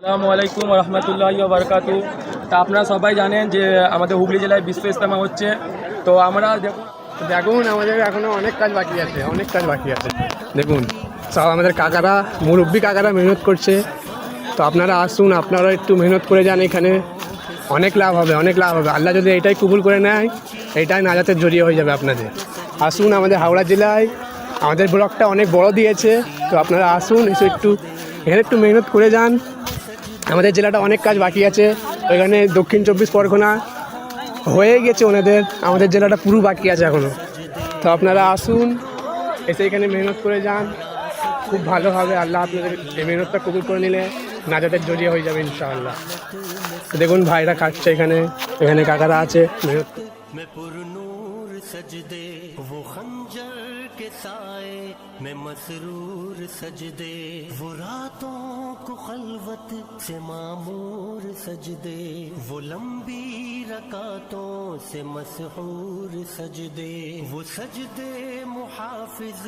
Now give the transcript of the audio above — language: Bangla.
আসসালামু আলাইকুম রহমতুল্লাহি ওয়া বারাকাতু। তা আপনারা সবাই জানেন যে আমাদের হুগলি জেলায় বিশ্ব ইজতেমা হচ্ছে। তো আমরা দেখুন আমাদের এখনো অনেক কাজ বাকি আছে, দেখুন সব আমাদের কাকারা, মুরব্বী কাকারা মেহনত করছে। তো আপনারা আসুন, আপনারা একটু মেহনত করে যান, এখানে অনেক লাভ হবে। আল্লাহ যদি এটাই কবুল করে নেয়, এটাই নাজাতের জড়িয়ে হয়ে যাবে আপনাদের। আসুন আমাদের হাওড়া জেলায়, আমাদের ব্লকটা অনেক বড় দিয়েছে। তো আপনারা আসুন, এসে এখানে একটু মেহনত করে যান। আমাদের জেলাটা অনেক কাজ বাকি আছে। ওইখানে দক্ষিণ 24 পরগনা হয়ে গেছে ওনাদের, আমাদের জেলাটা পুরো বাকি আছে এখনও। তো আপনারা আসুন, এসে এখানে মেহনত করে যান, খুব ভালো হবে। আল্লাহ আপনাদের এই মেহনতটা কবুল করে নিলে নাজাতের জড়িয়ে হয়ে যাবে ইনশাআল্লাহ। দেখুন ভাইরা খাচ্ছে, এখানে কাকারা আছে মেহনত। मैं पुरनूर सजदे वो खंजर के साए में मसरूर सजदे वो रातों को खलवत से मामूर सजदे वो लंबी रकातों से मसहूर सजदे वो सजदे मुहाफिज